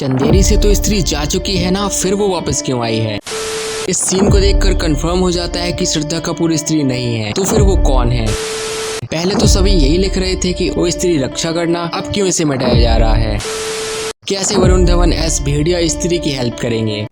चंदेरी से तो स्त्री जा चुकी है ना, फिर वो वापस क्यों आई है? इस सीन को देखकर कंफर्म हो जाता है कि श्रद्धा कपूर स्त्री नहीं है, तो फिर वो कौन है? पहले तो सभी यही लिख रहे थे कि वो स्त्री रक्षा करना, अब क्यों इसे मिटाया जा रहा है? कैसे वरुण धवन एस भेड़िया स्त्री की हेल्प करेंगे?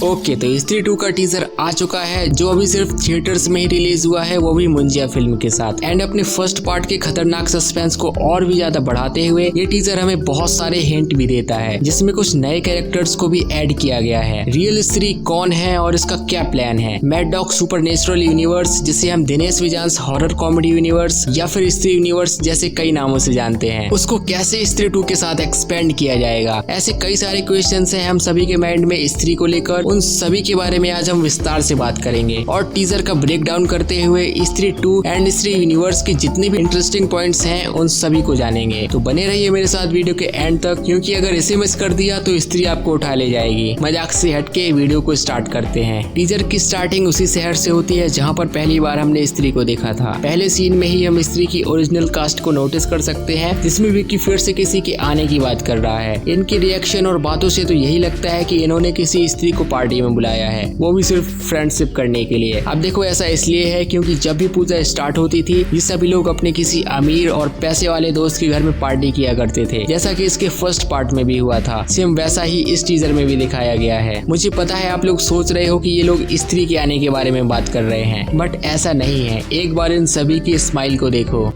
ओके, तो स्त्री 2 का टीजर आ चुका है जो अभी सिर्फ थिएटर्स में ही रिलीज हुआ है, वो भी मुंजिया फिल्म के साथ। एंड अपने फर्स्ट पार्ट के खतरनाक सस्पेंस को और भी ज्यादा बढ़ाते हुए ये टीजर हमें बहुत सारे हिंट भी देता है, जिसमें कुछ नए कैरेक्टर्स को भी ऐड किया गया है। रियल स्त्री कौन है और इसका क्या प्लान है? मैड डॉग सुपरनेचुरल यूनिवर्स, जिसे हम दिनेश विजांस हॉरर कॉमेडी यूनिवर्स या फिर स्त्री यूनिवर्स जैसे कई नामों से जानते हैं, उसको कैसे स्त्री 2 के साथ एक्सपेंड किया जाएगा? ऐसे कई सारे क्वेश्चंस हैं हम सभी के माइंड में स्त्री को लेकर। उन सभी के बारे में आज हम विस्तार से बात करेंगे और टीजर का ब्रेक डाउन करते हुए स्त्री 2 एंड स्त्री यूनिवर्स के जितने भी इंटरेस्टिंग पॉइंट्स हैं उन सभी को जानेंगे। तो बने रहिए मेरे साथ वीडियो के एंड तक, क्योंकि अगर इसे मिस कर दिया तो स्त्री आपको उठा ले जाएगी। मजाक से हटके वीडियो को स्टार्ट करते हैं। टीजर की स्टार्टिंग उसी शहर से होती है जहाँ पर पहली बार हमने स्त्री को देखा था। पहले सीन में ही हम स्त्री की ओरिजिनल कास्ट को नोटिस कर सकते हैं, जिसमें विक्की फिर से किसी के आने की बात कर रहा है। इनकी रिएक्शन और बातों से तो यही लगता है कि इन्होंने किसी स्त्री को पार्टी में बुलाया है, वो भी सिर्फ फ्रेंडशिप करने के लिए। अब देखो, ऐसा इसलिए है क्योंकि जब भी पूजा स्टार्ट होती थी ये सभी लोग अपने किसी अमीर और पैसे वाले दोस्त के घर में पार्टी किया करते थे, जैसा कि इसके फर्स्ट पार्ट में भी हुआ था। सेम वैसा ही इस टीजर में भी दिखाया गया है। मुझे पता है आप लोग सोच रहे हो कि ये लोग स्त्री के आने के बारे में बात कर रहे हैं, बट ऐसा नहीं है। एक बार इन सभी की स्माइल को देखो।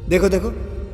देखो देखो,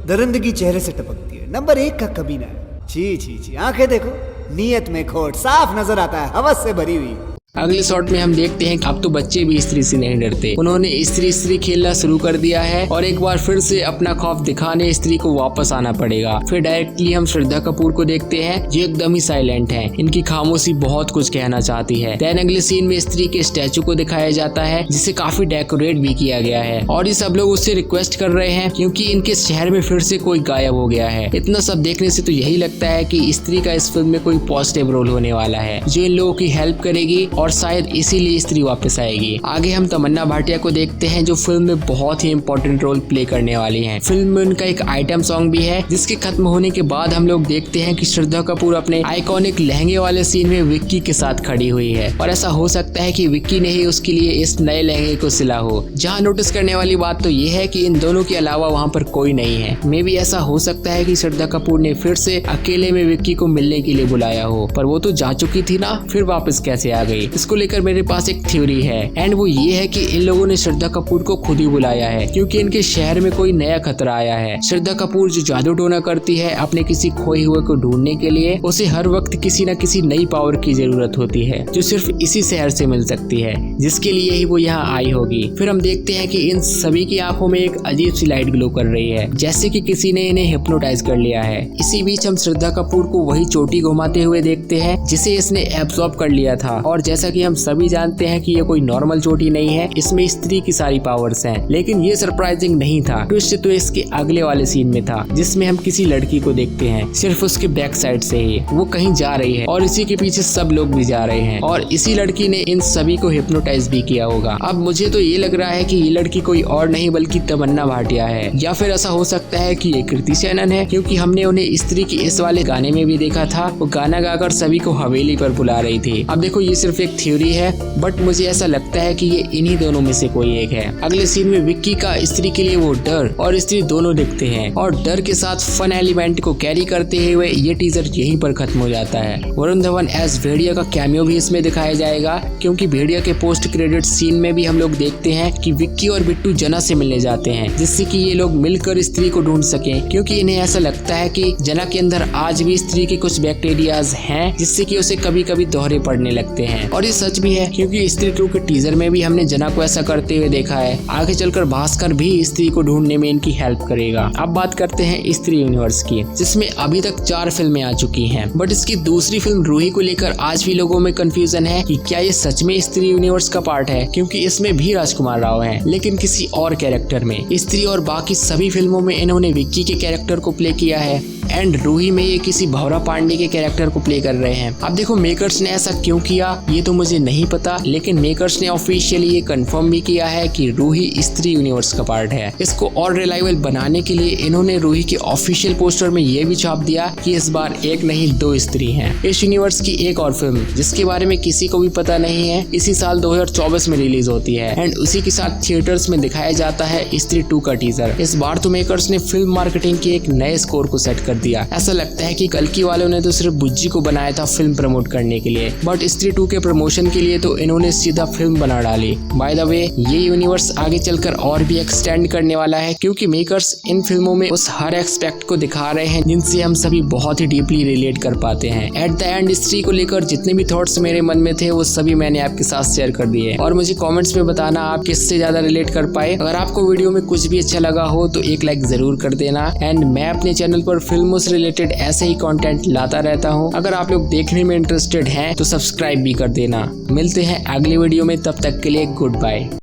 दरिंदगी चेहरे से टपकती है। नंबर 1 का कमीना है। छी छी छी, आंखें देखो, नीयत में खोट साफ नजर आता है, हवस से भरी हुई। अगले शॉट में हम देखते हैं कि अब तो बच्चे भी स्त्री से नहीं डरते। उन्होंने स्त्री खेलना शुरू कर दिया है और एक बार फिर से अपना खौफ दिखाने स्त्री को वापस आना पड़ेगा। फिर डायरेक्टली हम श्रद्धा कपूर को देखते हैं जो एकदम ही साइलेंट हैं। इनकी खामोशी बहुत कुछ कहना चाहती है। देन अगले सीन में स्त्री के स्टैचू को दिखाया जाता है, जिसे काफी डेकोरेट भी किया गया है और ये सब लोग उससे रिक्वेस्ट कर रहे हैं क्योंकि इनके शहर में फिर से कोई गायब हो गया है। इतना सब देखने से तो यही लगता है कि स्त्री का इस फिल्म में कोई पॉजिटिव रोल होने वाला है जो इन लोगों की हेल्प करेगी और शायद इसीलिए स्त्री वापस आएगी। आगे हम तमन्ना भाटिया को देखते हैं जो फिल्म में बहुत ही इंपॉर्टेंट रोल प्ले करने वाली हैं। फिल्म में उनका एक आइटम सॉन्ग भी है, जिसके खत्म होने के बाद हम लोग देखते हैं कि श्रद्धा कपूर अपने आइकॉनिक लहंगे वाले सीन में विक्की के साथ खड़ी हुई है और ऐसा हो सकता है कि विक्की ने ही उसके लिए इस नए लहंगे को सिला हो। जहाँ नोटिस करने वाली बात तो ये है कि इन दोनों के अलावा वहाँ पर कोई नहीं है। मे भी ऐसा हो सकता है कि श्रद्धा कपूर ने फिर से अकेले में विक्की को मिलने के लिए बुलाया हो, पर वो तो जा चुकी थी ना, फिर वापस कैसे आ गई? इसको लेकर मेरे पास एक थ्योरी है एंड वो ये है कि इन लोगों ने श्रद्धा कपूर को खुद ही बुलाया है क्योंकि इनके शहर में कोई नया खतरा आया है। श्रद्धा कपूर जो जादू टोना करती है अपने किसी खोए हुए को ढूंढने के लिए, उसे हर वक्त किसी न किसी नई पावर की जरूरत होती है जो सिर्फ इसी शहर से मिल सकती है, जिसके लिए ही वो यहाँ आई होगी। फिर हम देखते हैं कि इन सभी की आंखों में एक अजीब सी लाइट ग्लो कर रही है, जैसे कि किसी ने इन्हें हिप्नोटाइज कर लिया है। इसी बीच हम श्रद्धा कपूर को वही चोटी घुमाते हुए देखते हैं जिसे इसने एब्सॉर्ब कर लिया था और जैसा कि हम सभी जानते हैं कि ये कोई नॉर्मल चोटी नहीं है, इसमें स्त्री की सारी पावर्स हैं। लेकिन ये सरप्राइजिंग नहीं था। ट्विस्ट तो इसके अगले वाले सीन में था, जिसमें हम किसी लड़की को देखते हैं सिर्फ उसके बैक साइड से ही। वो कहीं जा रही है और इसी के पीछे सब लोग भी जा रहे हैं और इसी लड़की ने इन सभी को हिप्नोटाइज भी किया होगा। अब मुझे तो ये लग रहा है कि ये लड़की कोई और नहीं बल्कि तमन्ना भाटिया है, या फिर ऐसा हो सकता है कि ये कृति सेनन है, क्योंकि हमने उन्हें स्त्री की इस वाले गाने में भी देखा था। वो गाना गाकर सभी को हवेली पर बुला रही थी। अब देखो, ये सिर्फ एक थ्योरी है, बट मुझे ऐसा लगता है कि ये इन्हीं दोनों में से कोई एक है। अगले सीन में विक्की का स्त्री के लिए वो डर और स्त्री दोनों दिखते हैं और डर के साथ फन एलिमेंट को कैरी करते हुए ये टीजर यहीं पर खत्म हो जाता है। वरुण धवन एज भेड़िया का कैमियो भी इसमें दिखाया जाएगा, क्योंकि भेड़िया के पोस्ट क्रेडिट सीन में भी हम लोग देखते हैं कि विक्की और बिट्टू जना से मिलने जाते हैं, जिससे कि ये लोग मिलकर स्त्री को ढूंढ सकें, क्योंकि इन्हें ऐसा लगता है कि जना के अंदर आज भी स्त्री के कुछ बैक्टीरियाज हैं, जिससे कि उसे कभी कभी दोहरे पड़ने लगते हैं। और ये सच भी है, क्योंकि स्त्री 2 के टीजर में भी हमने जना को ऐसा करते हुए देखा है। आगे चलकर भास्कर भी स्त्री को ढूंढने में इनकी हेल्प करेगा। अब बात करते हैं स्त्री यूनिवर्स की, जिसमें अभी तक 4 फिल्में आ चुकी हैं, बट इसकी दूसरी फिल्म रूही को लेकर आज भी लोगों में कंफ्यूजन है कि क्या ये सच में स्त्री यूनिवर्स का पार्ट है, क्योंकि इसमें भी राजकुमार राव हैं, लेकिन किसी और कैरेक्टर में। स्त्री और बाकी सभी फिल्मों में इन्होंने विक्की के कैरेक्टर को प्ले किया है एंड रूही में ये किसी भौरा पांडे के कैरेक्टर को प्ले कर रहे हैं। अब देखो मेकर्स ने ऐसा क्यों किया ये तो मुझे नहीं पता, लेकिन मेकर्स ने ऑफिशियली ये कंफर्म भी किया है कि रूही स्त्री यूनिवर्स का पार्ट है। इसको और रिलायबल बनाने के लिए इन्होंने रूही के ऑफिशियल पोस्टर में ये भी छाप दिया कि इस बार एक नहीं 2 स्त्री हैं। इस यूनिवर्स की एक और फिल्म जिसके बारे में किसी को भी पता नहीं है इसी साल 2024 में रिलीज होती है एंड उसी के साथ थिएटर्स में दिखाया जाता है स्त्री 2 का टीजर। इस बार तो मेकर्स ने फिल्म मार्केटिंग के एक नए स्कोर को सेट कर दिया। ऐसा लगता है कि कल्कि वालों ने तो सिर्फ बुज्जी को बनाया था फिल्म प्रमोट करने के लिए, बट स्त्री 2 के प्रमोशन के लिए तो इन्होंने सीधा फिल्म बना डाली। बाय द वे ये यूनिवर्स आगे चलकर और भी एक्सटेंड करने वाला है क्योंकि मेकर्स इन फिल्मों में उस हर एस्पेक्ट को दिखा रहे हैं जिनसे हम सभी बहुत ही डीपली रिलेट कर पाते हैं। एट द एंड स्त्री को लेकर जितने भी थॉट्स मेरे मन में थे वो सभी मैंने आपके साथ शेयर कर दिए और मुझे कमेंट्स में बताना आप किससे ज्यादा रिलेट कर पाए। अगर आपको वीडियो में कुछ भी अच्छा लगा हो तो एक लाइक जरूर कर देना एंड मैं अपने चैनल पर फिल्मों से रिलेटेड ऐसे ही कंटेंट लाता रहता हूँ। अगर आप लोग देखने में इंटरेस्टेड हैं तो सब्सक्राइब भी कर देना। मिलते हैं अगली वीडियो में, तब तक के लिए गुड बाय।